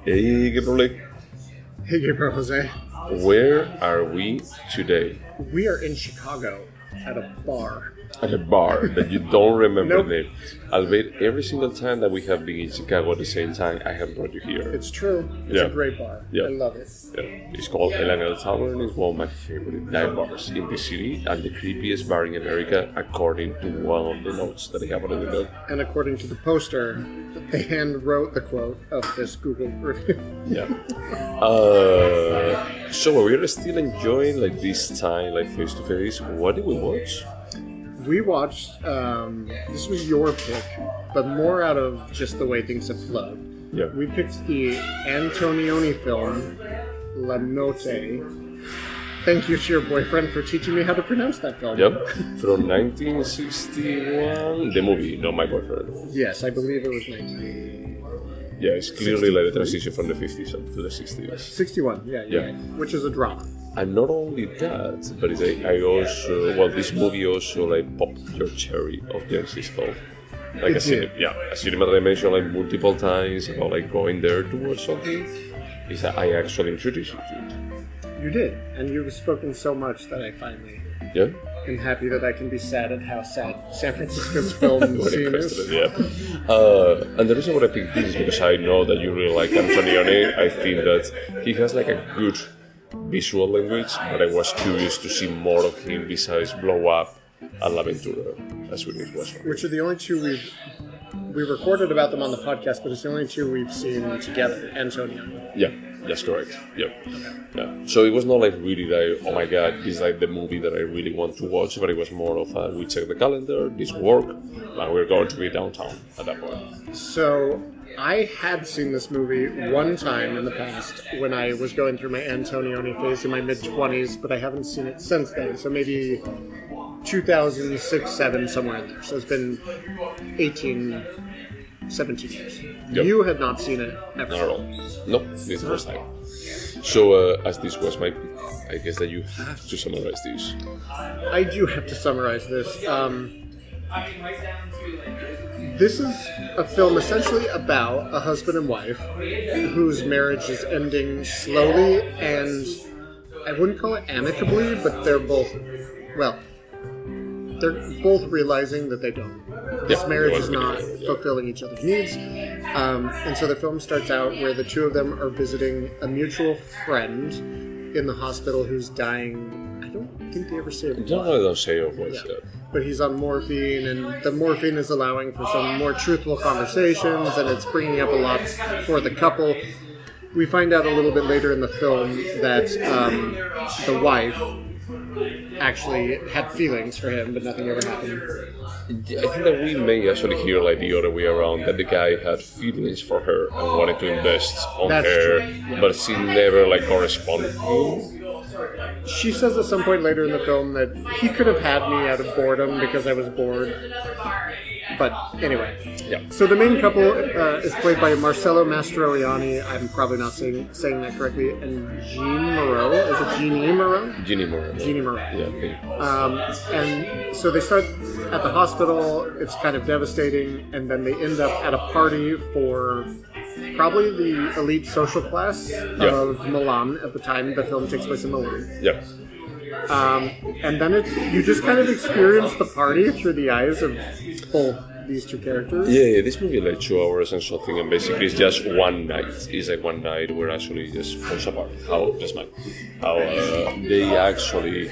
Hey, Gabriel. Hey, Gaybros Jose. Where are we today? We are in Chicago at a bar. At a bar that you don't remember Nope. the name. Albeit, every single time that we have been in Chicago at the same time, I have brought you here. It's true. It's Yeah. a great bar. Yeah. I love it. Yeah. It's called El Anel Tavern. It's one of my favorite dive bars in the city and the creepiest bar in America, according to one of the notes that I have on the window. And according to the poster, they hand wrote the quote of this Google review. Yeah. So we're still enjoying like this time, like face to face. What did we watch? We watched, this was your pick, but more out of just the way things have flowed. Yeah. We picked the Antonioni film, Notte. Thank you to your boyfriend for teaching me how to pronounce that film. Yep. From 1961. The movie, not my boyfriend. Yes, I believe it was 1961. Yeah, it's clearly like the transition from the 50s up to the 60s. Yeah. Which is a drama. And not only that, but I also, well, this movie also like popped your cherry of Genesis film. Like a cinema that I mentioned like multiple times about like going there to watch something. Is that I actually introduced you to it. You did, and you've spoken so much that I finally Yeah? am happy that I can be sad at how sad San Francisco's film scene is. Yeah. And the reason why I picked this is because I know that you really like Antonioni. I think that he has like a good visual language, but I was curious to see more of him besides Blow Up and L'Aventura, as we did watch. Which are the only two we recorded about them on the podcast, but it's the only two we've seen together, Antonio. Yeah, that's correct. Yeah. So it was not like really like, oh my god, this is like the movie that I really want to watch, but it was more of a, we check the calendar, this work, and we're going to be downtown at that point. So I had seen this movie one time in the past when I was going through my Antonioni phase in my mid-20s, but I haven't seen it since then. So maybe 2006, 7, somewhere in there. So it's been 17 years. Yep. You had not seen it ever. Not at all. No, this is the first time. So as this was my pick, I guess that you have to summarize this. I do have to summarize this. This is a film essentially about a husband and wife whose marriage is ending slowly, and I wouldn't call it amicably, but they're both realizing that they don't. This marriage is not fulfilling each other's needs. And so the film starts out where the two of them are visiting a mutual friend in the hospital who's dying. I don't think they ever say it. No, I don't say of what's that. But he's on morphine, and the morphine is allowing for some more truthful conversations, and it's bringing up a lot for the couple. We find out a little bit later in the film that the wife actually had feelings for him, but nothing ever happened. I think that we may actually hear like the other way around, that the guy had feelings for her and wanted to invest on That's her, true. but she never like corresponded. She says at some point later in the film that he could have had me out of boredom because I was bored. But anyway, Yeah. so the main couple is played by Marcello Mastroianni. I'm probably not saying that correctly. And Jeanne Moreau. Is it Jeanne Moreau? Jeanne Moreau. Jeanne Moreau. Yeah, okay. And so they start at the hospital. It's kind of devastating, and then they end up at a party for probably the elite social class of Milan at the time. The film takes place in Milan. Yeah. And then you just kind of experience the party through the eyes of both these two characters. Yeah, this movie like 2 hours and something, and basically it's just one night. It's like one night where actually just falls apart. How they actually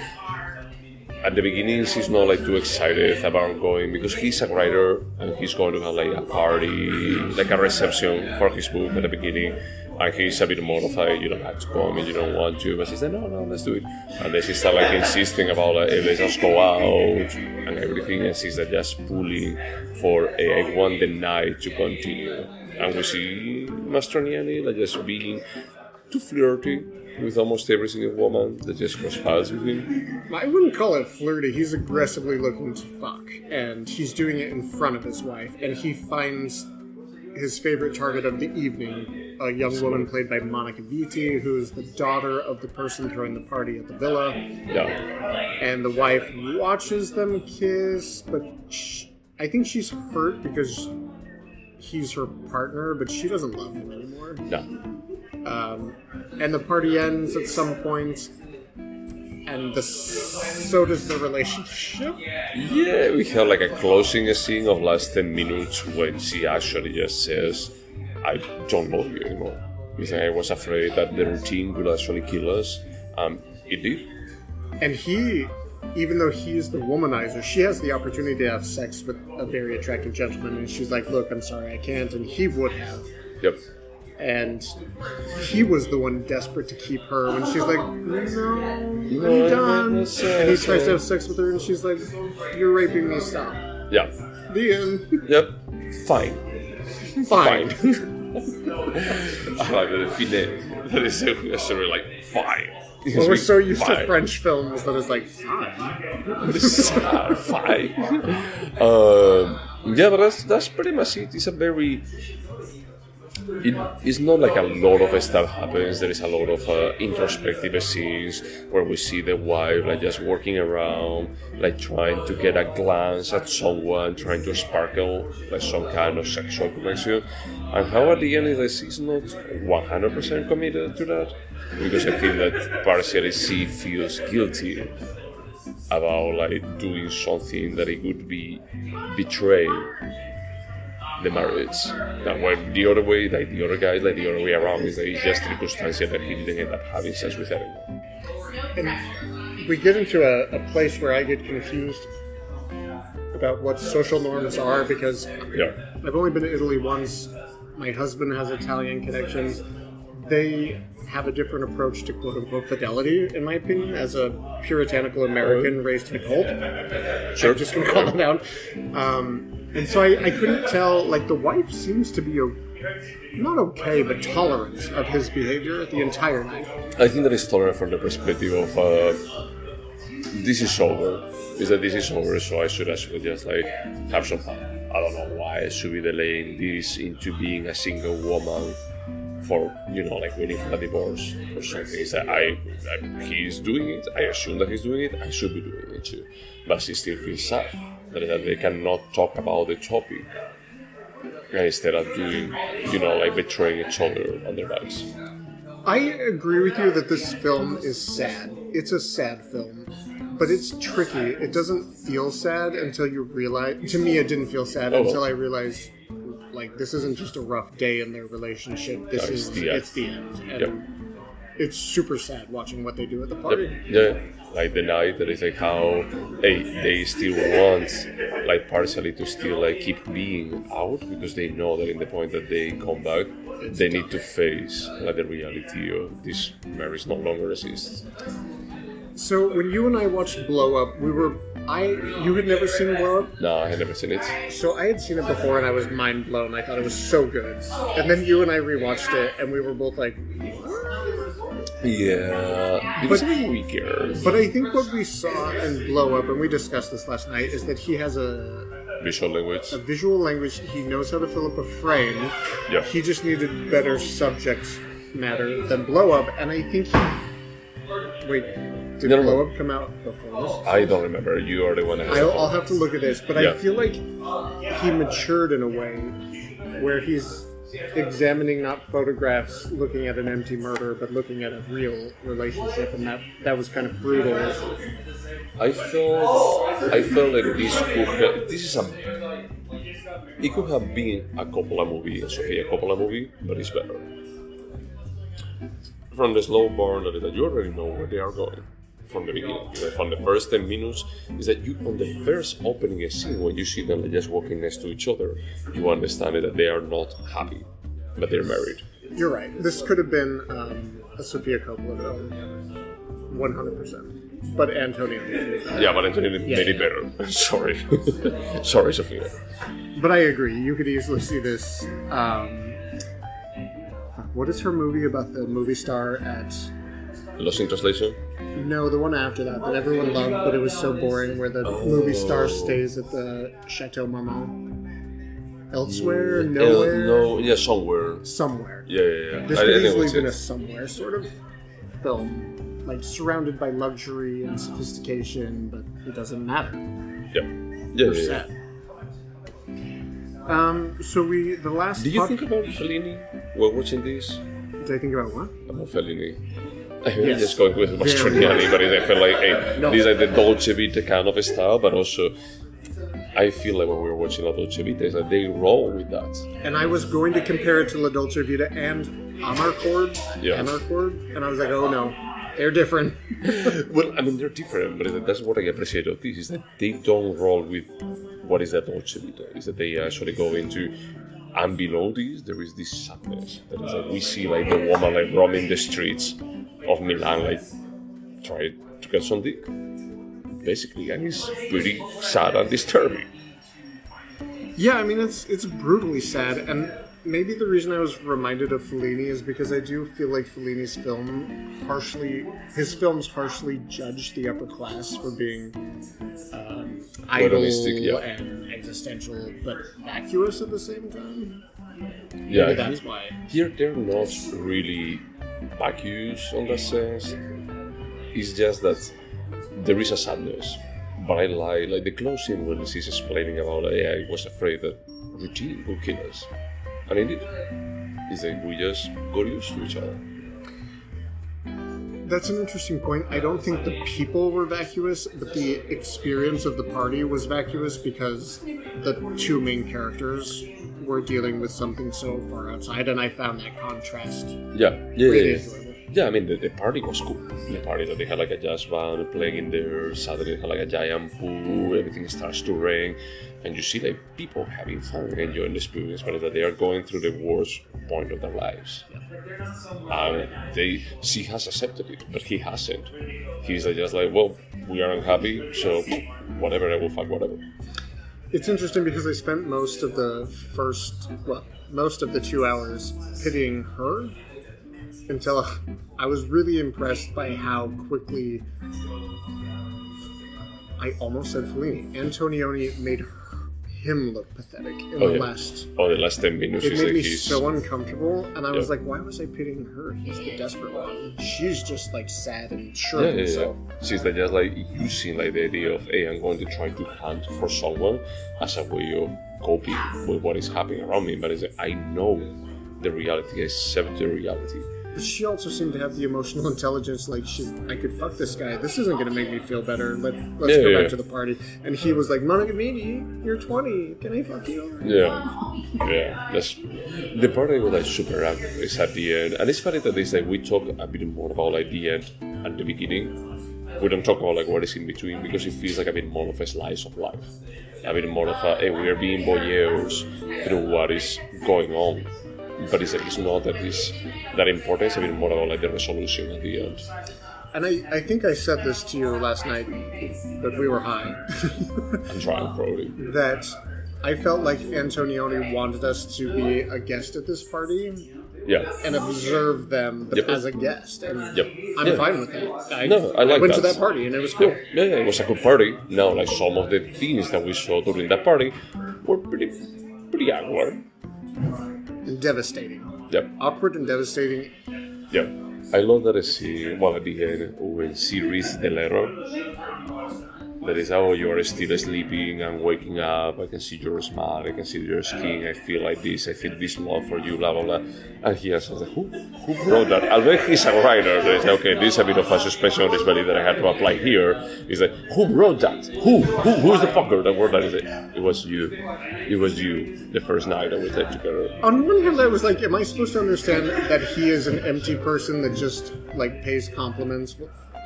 at the beginning he's not like too excited about going because he's a writer and he's going to have like a party, like a reception for his book at the beginning. And he's a bit more of a, you don't have to come and you don't want to, but she said, no, let's do it. And then she started like insisting about like, hey, let's just go out and everything, and she's like just pulling for I want the night to continue. And we see Mastroianni like just being too flirty with almost every single woman that just cross paths with him. I wouldn't call it flirty. He's aggressively looking to fuck, and he's doing it in front of his wife, and he finds his favorite target of the evening, a young woman played by Monica Vitti, who is the daughter of the person throwing the party at the villa. Yeah. And the wife watches them kiss, but I think she's hurt because he's her partner, but she doesn't love him anymore. No. And the party ends at some point, and so does the relationship. Yeah, we have like a closing scene of last 10 minutes when she actually just says, I don't love you anymore. Because I was afraid that the routine would actually kill us. It did. And he, even though he's the womanizer, she has the opportunity to have sex with a very attractive gentleman, and she's like, look, I'm sorry, I can't, and he would have. Yep. And he was the one desperate to keep her when she's like, no, I'm done. And he tries to have sex with her, and she's like, you're raping me, stop. Yeah. The end. Yep. Fine. Fine. I like the finale. That is so like, fine. Well, we're so used to French films that it's like, fine. Fine. Yeah, but that's pretty much it. It's a very... It's not like a lot of stuff happens. There is a lot of introspective scenes where we see the wife like just working around, like trying to get a glance at someone, trying to sparkle like some kind of sexual connection, and how at the end she's not 100% committed to that, because I think that partially she feels guilty about like doing something that it would be betray the marriage. That when the other way, like the other guy, like the other way around, is that it's just circumstantial that he didn't end up having sex with anyone. And we get into a place where I get confused about what social norms are, because I've only been to Italy once. My husband has Italian connections. They have a different approach to quote-unquote fidelity, in my opinion, as a puritanical American raised in a cult. Sure. I'm just going to call it out. And so I couldn't tell, like, the wife seems to be, not okay, but tolerant of his behavior the entire night. I think that is tolerant from the perspective of, this is over. Is that this is over, so I should actually just, like, have some fun. I don't know why I should be delaying this into being a single woman for, like, waiting for a divorce or something. Is that he's doing it, I assume that he's doing it, I should be doing it too. But she still feels sad that they cannot talk about the topic instead of doing, like betraying each other on their backs. I agree with you that this film is sad. It's a sad film, but it's tricky. It doesn't feel sad until you realize... To me, it didn't feel sad until I realized, like, this isn't just a rough day in their relationship. It's the end. And it's super sad watching what they do at the party. Yeah. Like the night that is like how they still want like partially to still like keep being out, because they know that in the point that they come back they need to face like the reality of this marriage no longer exists. So when you and I watched Blow Up, you had never seen Blow Up? No, I had never seen it. So I had seen it before and I was mind blown. I thought it was so good. And then you and I rewatched it and we were both like, yeah, it was a bit weaker. But I think what we saw in Blow Up, and we discussed this last night, is that he has a visual language. He knows how to fill up a frame. Yeah. He just needed better subject matter than Blow Up, and I think did Blow Up come out before this? I don't remember. You are the one that has I'll have to look at this, but I feel like he matured in a way where he's examining not photographs looking at an empty murder, but looking at a real relationship, and that was kind of brutal. I felt like it could have been a Coppola movie, a Sofia Coppola movie, but it's better. From the slow burn that you already know where they are going from the beginning. From the first 10 minutes, is that you on the first opening scene when you see them just walking next to each other, you understand that they are not happy, but they're married. You're right. This could have been a Sofia Coppola film, 100%. But Antonioni. Yeah, but Antonioni made it better. Sorry. Sorry, Sofia. But I agree. You could easily see this. What is her movie about the movie star at... Lost in Translation? No, the one after that everyone loved, but it was so boring, where the movie star stays at the Chateau Marmont. Elsewhere? Nowhere? Somewhere. Somewhere. Yeah. This could easily been a somewhere sort of film. Like, surrounded by luxury and sophistication, but it doesn't matter. Yeah. Sad. The last. Did you think about Fellini while watching this? Did I think about what? About Fellini. I mean, Yes. just going with Mastroianni, but I felt like, hey, No. these are the Dolce Vita kind of style, but also I feel like when we were watching La Dolce Vita, is that they roll with that. And I was going to compare it to La Dolce Vita and Amarcord, and I was like, oh no, they're different. Well, I mean, they're different, but that's what I appreciate of this, is that they don't roll with what is that Dolce Vita, is that they actually go into, and below this, there is this sadness, that is like, we see like the woman like roaming the streets of Milan, like, trying to get some dick, basically, and it's pretty sad and disturbing. Yeah, I mean, it's brutally sad, and maybe the reason I was reminded of Fellini is because I do feel like Fellini's films harshly judge the upper class for being idle and existential, but vacuous at the same time. Yeah, maybe that's why. Here they're not really vacuous on that sense. It's just that there is a sadness. But I like the closing when he's explaining about, I was afraid that routine would kill us. And indeed, it's like we just got used to each other. That's an interesting point. I don't think the people were vacuous, but the experience of the party was vacuous because the two main characters were dealing with something so far outside, and I found that contrast really enjoyable. Yeah, I mean, the party was cool. The party that they had like a jazz band playing in there, Saturday had like a giant pool, everything starts to rain, and you see like people having fun and enjoying the experience, but that they are going through the worst point of their lives. And she has accepted it, but he hasn't. He's just like, well, we are unhappy, so whatever, I will fuck whatever. It's interesting because I spent most of the 2 hours pitying her, until I was really impressed by how quickly, I almost said Fellini, Antonioni made him look pathetic in the last 10 minutes. It made me so uncomfortable, and I was like, why was I pitying her? He's the desperate one. She's just like sad and sure of herself. She's just like using like the idea of, hey, I'm going to try to hunt for someone as a way of coping with what is happening around me, but it's like, I know the reality, I accept the reality. But she also seemed to have the emotional intelligence, like, I could fuck this guy. This isn't going to make me feel better. Let's go back to the party. And he was like, Monogamini, you're 20. Can I fuck you? Yeah. That's the part I was like super angry is at the end. And it's funny that they say we talk a bit more about like the end and the beginning. We don't talk about like what is in between, because it feels like a bit more of a slice of life. A bit more of a, hey, we are being voyeurs through what is going on. But it's like, it's not that it's that important. It's a bit more about like the resolution at the end. And I think I said this to you last night, but we were high. I'm trying, probably. That I felt like Antonioni wanted us to be a guest at this party. Yeah. And observe them as a guest. And I'm fine with that. I went to that party and it was cool. Yeah, it was a good party. Now, like some of the things that we saw during that party were pretty awkward. And devastating. Yep. Awkward and devastating. Yep. I love that scene, well, at the end, when she reads the letter, that is, oh, you are still sleeping and waking up, I can see your smile, I can see your skin, I feel like this, I feel this love for you, blah, blah, blah. And he asks, like, who wrote that? Albeit he's a writer, so it's like, okay, this is a bit of a suspension of disbelief that I had to apply here. He's like, who wrote that? Who's the fucker that wrote that? He's like, it was you, the first night that we stayed together. On one hand, I was like, am I supposed to understand that he is an empty person that just, like, pays compliments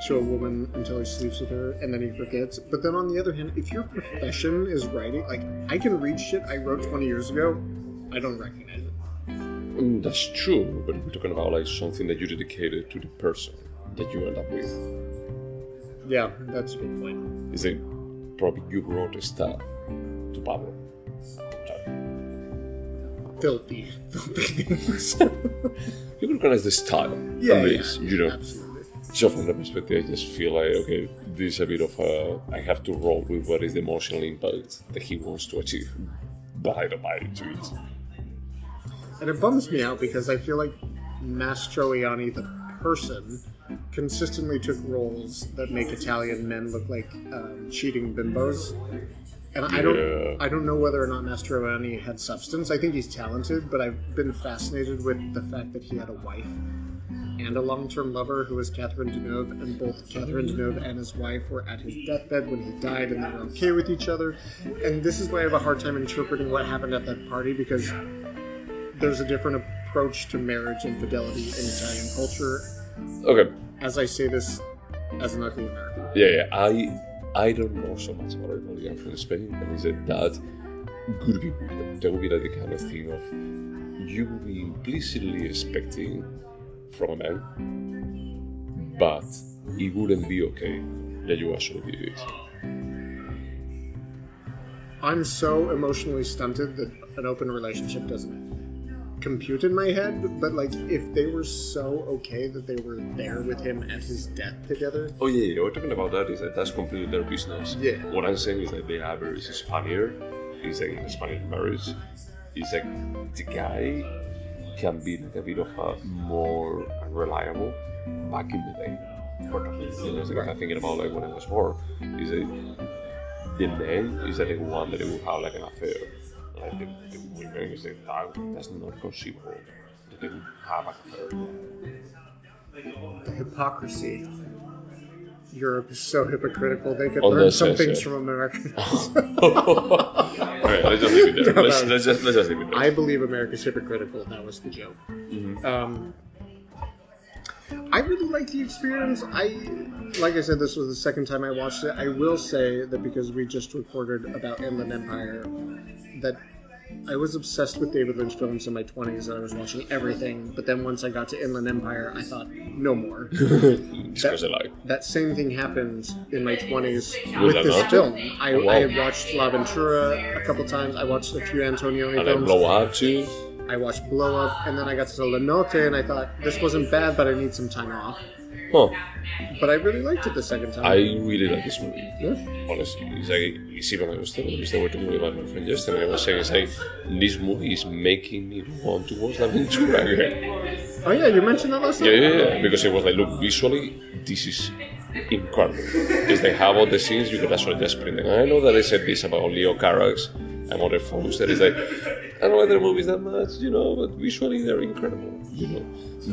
to a woman until he sleeps with her and then he forgets? But then on the other hand, if your profession is writing, like, I can read shit I wrote 20 years ago, I don't recognize it. That's true, but we're talking about like something that you dedicated to the person that you end up with. Yeah, that's a good point. Is it probably you wrote stuff to Pablo? Filthy things. You recognize the style, at least, you know. Absolutely. So from that perspective, I just feel like, okay, this is a bit of a, I have to roll with what is the emotional impact that he wants to achieve, but I don't buy into it. And it bums me out because I feel like Mastroianni, the person, consistently took roles that make Italian men look like cheating bimbos. And I don't know whether or not Mastroianni had substance. I think he's talented, but I've been fascinated with the fact that he had a wife and a long-term lover who was Catherine Deneuve, and both Catherine Deneuve and his wife were at his deathbed when he died, and they were okay with each other. And this is why I have a hard time interpreting what happened at that party, because there's a different approach to marriage and fidelity in Italian culture. Okay. As I say this as an ugly American. Yeah. I don't know so much about Italian from Spain, and he said that could be weird. That would be like the kind of thing of you would be implicitly expecting from a man, but it wouldn't be okay that you actually did it. I'm so emotionally stunted that an open relationship doesn't compute in my head, but like if they were so okay that they were there with him at his death together. Oh yeah, we're talking about that, is that that's completely their business. Yeah. What I'm saying is that the average Spaniard is like in a Spanish marriage, is like the guy can be like a bit of a more reliable back in the day. Like I'm thinking about like when I was born, is that the man is like the one that will have like an affair. Like the women is like that's not conceivable that they would have an affair. The hypocrisy. Europe is so hypocritical. They could On learn this some sense, things yeah. from Americans. Alright, let's just leave it there. Let's just leave it there. I believe America's hypocritical. That was the joke. I really liked the experience. Like I said, this was the second time I watched it. I will say that because we just recorded about Inland Empire, that I was obsessed with David Lynch films in my 20s, and I was watching everything. But then once I got to Inland Empire, I thought, no more. That same thing happened in my 20s with this film. I had watched La Ventura a couple times. I watched a few Antonioni films. And Blow Up too. I watched Blow Up, and then I got to La Notte, and I thought, this wasn't bad, but I need some time off. Huh. But I really liked it the second time. I really like this movie. Yeah. Honestly, it's like, it's even I was talking about my friend yesterday. I was saying, it's like, this movie is making me want to watch La Ventura again. Oh yeah, you mentioned that last time? Yeah, because it was like, look, visually, this is incredible. Because they have all the scenes you could actually just print. And I know that I said this about Leo Carax and other folks, that is like, I don't like their movies that much, but visually they're incredible,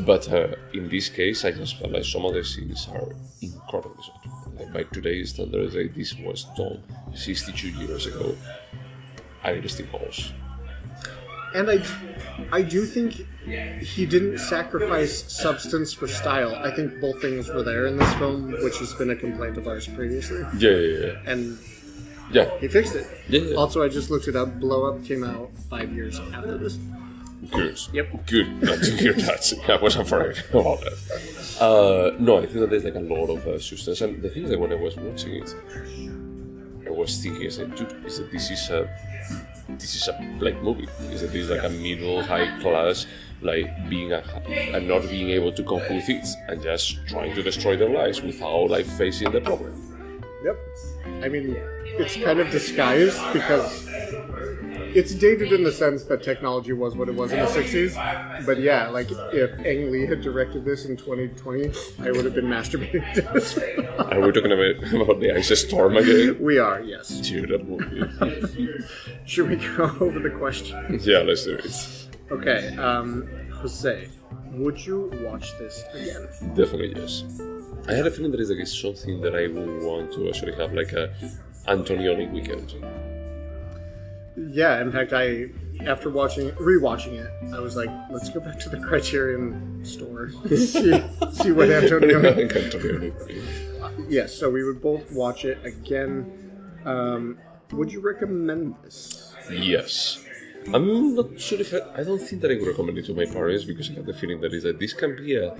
But in this case, I just felt like some of the scenes are incredible. Like by today's standards, like this was done 62 years ago, and it still holds. And I do think he didn't sacrifice substance for style. I think both things were there in this film, which has been a complaint of ours previously. Yeah. And yeah, he fixed it. Yeah. Also, I just looked it up. Blow Up came out 5 years after this. Good. Yep. Good not to hear that. I wasn't afraid about that. No, I think that there's like a lot of substance. And the thing is that when I was watching it, I was thinking, this is a like movie. This is like a middle high class, like being and not being able to cope with it, and just trying to destroy their lives without like facing the problem. Yep. I mean, it's kind of disguised because it's dated in the sense that technology was what it was in the 60s. But yeah, like if Ang Lee had directed this in 2020, I would have been masturbating to this. Are we talking about the Ice Storm again? We are, yes. Dude, that movie. Should we go over the questions? Yeah, let's do it. Okay, Jose, would you watch this again? Definitely yes. I had a feeling that it's something that I would want to actually have like a Antonioni weekend. Yeah, in fact, after rewatching it, I was like, let's go back to the Criterion store, see what Antonioni. Yes, so we would both watch it again. Would you recommend this? Yes. I'm not sure I don't think that I would recommend it to my parents, because I have the feeling that this can be a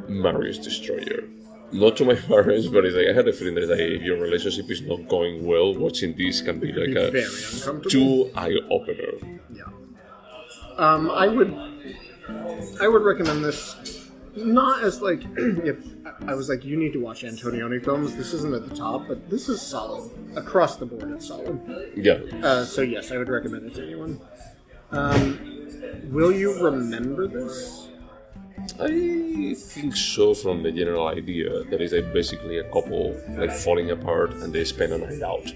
marriage destroyer. Not to my parents, but it's like I had a feeling that if your relationship is not going well, watching this can be like a very uncomfortable. too eye-opener. Yeah. I would recommend this, not as like if I was like, you need to watch Antonioni films. This isn't at the top, but this is solid across the board. It's solid. Yeah. So yes, I would recommend it to anyone. Will you remember this? I think so, from the general idea that is like basically a couple like falling apart and they spend a night out.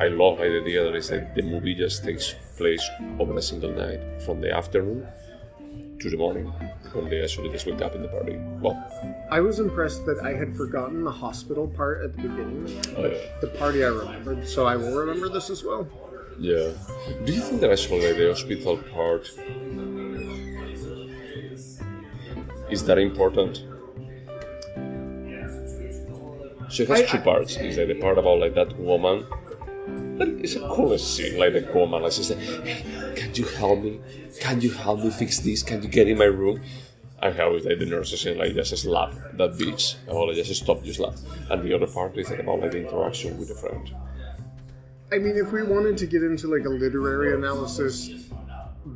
I love the idea that is that the movie just takes place over a single night, from the afternoon to the morning, when they actually just wake up in the party. Well, I was impressed that I had forgotten the hospital part at the beginning. The party I remembered, so I will remember this as well. yeah. Do you think that actually the hospital part is that important? So it has two parts. It's like the part about like that woman. It's a cool scene, like the woman, like she's like, "Hey, can you help me? Can you help me fix this? Can you get in my room?" And how is like the nurses saying like just slap that bitch, or like just stop, you slap. And the other part is like about like the interaction with the friend. I mean, if we wanted to get into like a literary analysis,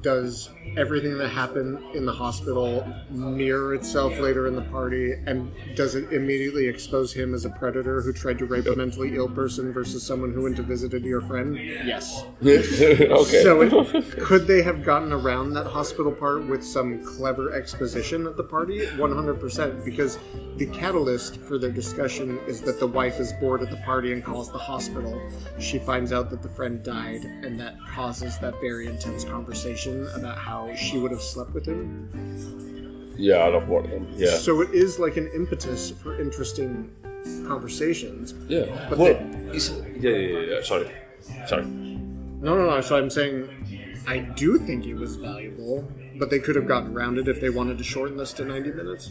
does everything that happened in the hospital mirror itself later in the party, and does it immediately expose him as a predator who tried to rape a mentally ill person versus someone who went to visit your friend? Yes. Okay. So could they have gotten around that hospital part with some clever exposition at the party? 100%, because the catalyst for their discussion is that the wife is bored at the party and calls the hospital. She finds out that the friend died, and that causes that very intense conversation about how she would have slept with him. Yeah, out of boredom. Yeah. So it is like an impetus for interesting conversations. Yeah. But Well, yeah. Sorry. No. So I'm saying I do think it was valuable, but they could have gotten around it if they wanted to shorten this to 90 minutes.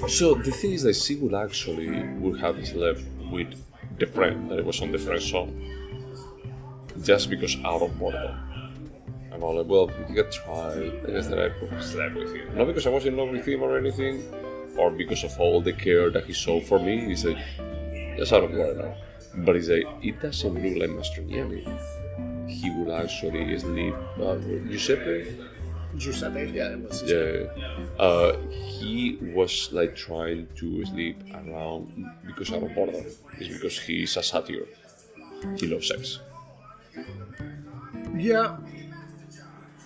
So the thing is that she would have slept with the friend that was on the friend zone, just because out of boredom. I'm all like, well, you could try. I guess that I slept with him, not because I was in love with him or anything, or because of all the care that he showed for me. He's like, just out of boredom. But he's like, it doesn't look like Mastroianni. He would actually sleep. Giuseppe, yeah, it was. Yeah. He was like trying to sleep around because out of boredom. It's because he's a satyr. He loves sex. Yeah,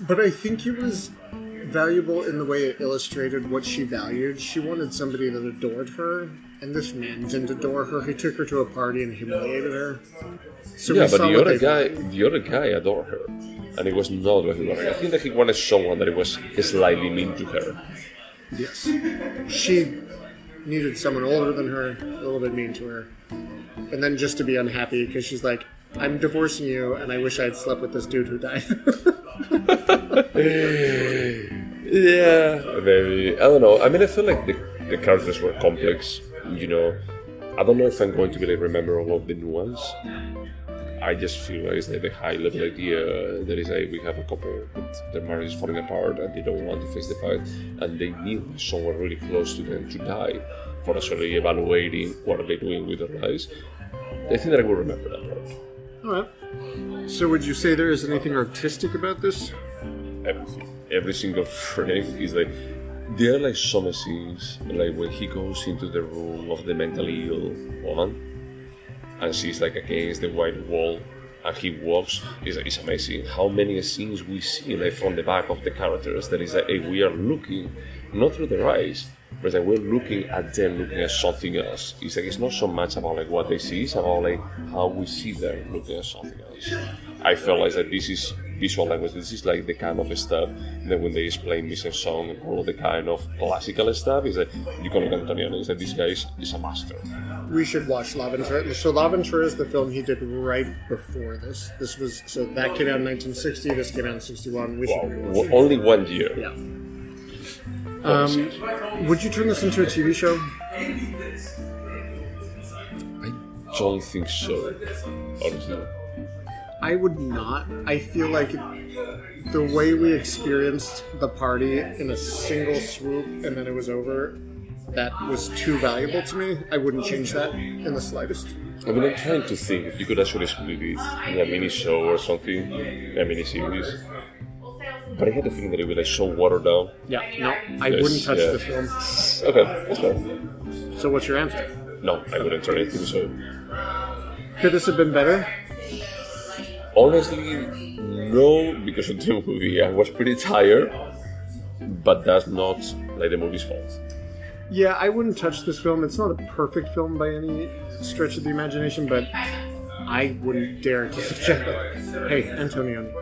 but I think it was valuable in the way it illustrated what she valued. She wanted somebody that adored her, and this man didn't adore her. He took her to a party and humiliated her. So yeah, but the other guy adored her, and it was not what he wanted. I think that he wanted someone that was slightly mean to her. Yes. She needed someone older than her, a little bit mean to her, and then just to be unhappy because she's like, I'm divorcing you, and I wish I had slept with this dude who died. Yeah, maybe. I don't know. I mean, I feel like the characters were complex, you know. I don't know if I'm going to be able to remember all of the nuance. I just feel like it's like the high-level idea that is like we have a couple that their marriage is falling apart and they don't want to face the fact, and they need someone really close to them to die for actually evaluating what are they doing with their lives. I think that I will remember that part. Alright. So would you say there is anything artistic about this? Everything. Every single frame is like, there are like some scenes, like when he goes into the room of the mentally ill woman, and she's like against the white wall, and he walks. It's amazing how many scenes we see like from the back of the characters. That is like, we are looking not through their eyes, but like we're looking at them looking at something else. It's like it's not so much about like what they see, it's about like how we see them looking at something else. I felt like that this is visual language. This is like the kind of stuff that when they explain mise-en-scène and all the kind of classical stuff, is that Michelangelo Antonioni is that this guy is a master. We should watch L'Avventura. So L'Avventura is the film he did right before this. This was so that came out in 1960. This came out in 61. We should rewatch it. Only 1 year. Yeah. Would you turn this into a TV show? I don't think so, honestly. I would not. I feel like the way we experienced the party in a single swoop and then it was over, that was too valuable to me. I wouldn't change that in the slightest. I mean, I'm trying to think if you could actually split it in a mini show or something, a mini series. But I had the feeling that it would like so watered down. Yeah, no, I wouldn't touch the film. Okay, that's fair. So what's your answer? No, I wouldn't turn it into a show. Could this have been better? Honestly, no, because of the movie. I was pretty tired, but that's not like the movie's fault. Yeah, I wouldn't touch this film. It's not a perfect film by any stretch of the imagination, but I wouldn't dare to suggest, hey, Antonioni.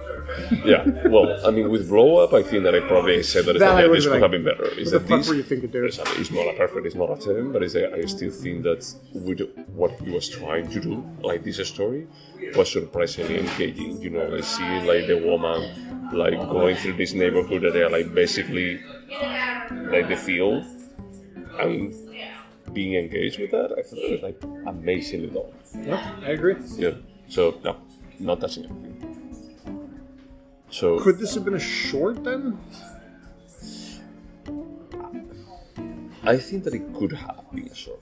Yeah, well, I mean, with Blow Up, I think that I probably said that, this could have been better. What the fuck were you thinking, dude? It's not a perfect, it's not a 10, but I still think that with what he was trying to do, like this story, was surprisingly engaging. You know, like seeing like the woman like going through this neighborhood that they are like basically like the field and being engaged with that, I thought it was like amazingly done. Yeah, I agree. Yeah, so no, not touching anything. So could this have been a short then? I think that it could have been short.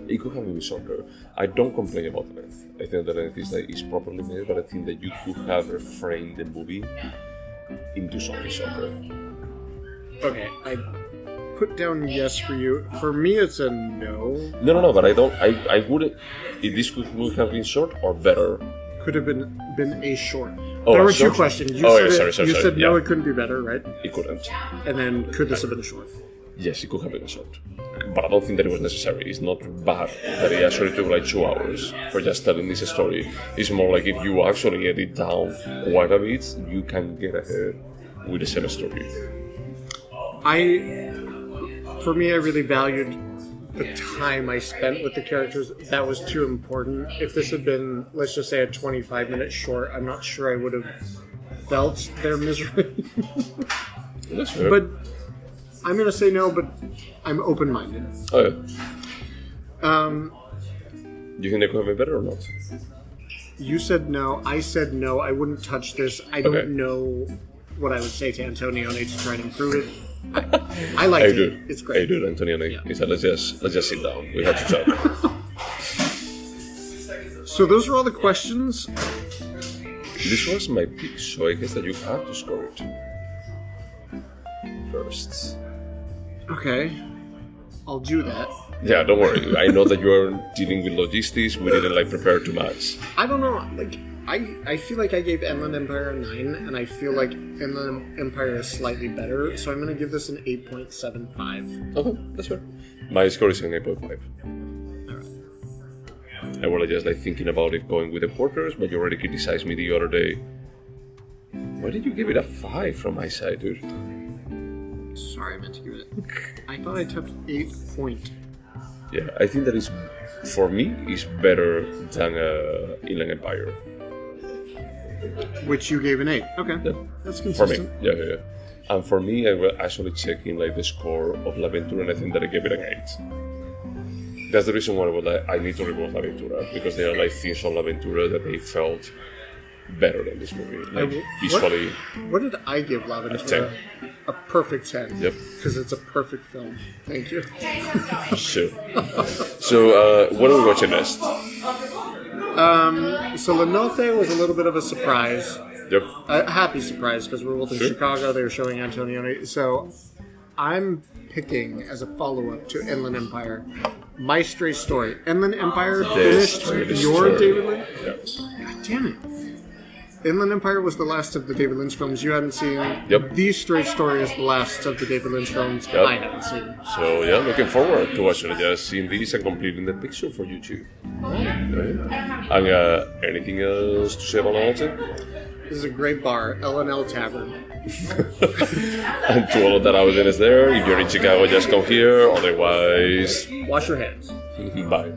It could have been shorter. I don't complain about the length. I think the length is properly made, but I think that you could have reframed the movie into something shorter. Okay, I put down yes for you. For me, it's a no. No, but I don't. I wouldn't. If this would have been short or better. Could have been a short. Oh, there were short? two questions. You said you said no, it couldn't be better, right? It couldn't. And then could this have been a short? Yes, it could have been a short. But I don't think that it was necessary. It's not bad that it actually took like 2 hours for just telling this story. It's more like if you actually get it down quite a bit, you can get ahead with the same story. For me, I really valued the time I spent with the characters. That was too important. If this had been, let's just say, a 25-minute short, I'm not sure I would have felt their misery. That's fair. But I'm going to say no, but I'm open-minded. Oh, yeah. Do you think they could have been better or not? You said no. I said no. I wouldn't touch this. I don't know what I would say to Antonioni to try and improve it. I liked it. It's great. Hey, dude, Antonioni. Yeah. He said, let's just sit down. We have to talk. So those are all the questions. This was my pick, so I guess that you have to score it first. Okay, I'll do that. Yeah, don't worry. I know that you are dealing with logistics. We didn't prepare too much. I don't know. I feel like I gave Inland Empire a 9, and I feel like Inland Empire is slightly better, so I'm going to give this an 8.75. Okay, that's fair. My score is an 8.5. Alright. I was just thinking about it going with the porters, but you already criticized me the other day. Why did you give it a 5 from my side, dude? Sorry, I meant to give it. I thought I took 8 point. Yeah, I think that is, for me, is better than Inland Empire. Which you gave an 8. Okay, yeah. That's consistent. For me, yeah. And for me, I was actually checking the score of La Ventura, and I think that I gave it an 8. That's the reason why I need to rewatch La Ventura, because there are things on La Ventura that they felt better than this movie. Visually. What did I give La Ventura? A perfect 10. Yep. Because it's a perfect film. Thank you. Sure. So, what are we watching next? So La Notte was a little bit of a surprise. Yep. A happy surprise, because we're both in Chicago. They were showing Antonioni. So I'm picking, as a follow-up to Inland Empire, My Stray Story. Inland Empire finished your David Lynch? Yep. God damn it. Inland Empire was the last of the David Lynch films you hadn't seen. Yep. The Stray Story is the last of the David Lynch films I haven't seen. So, yeah, looking forward to actually just seeing this and completing the picture for you too. Right. And anything else to say about Notte? This is a great bar, L&L Tavern. And to all of that audience there, if you're in Chicago, just come here. Otherwise, wash your hands. Bye.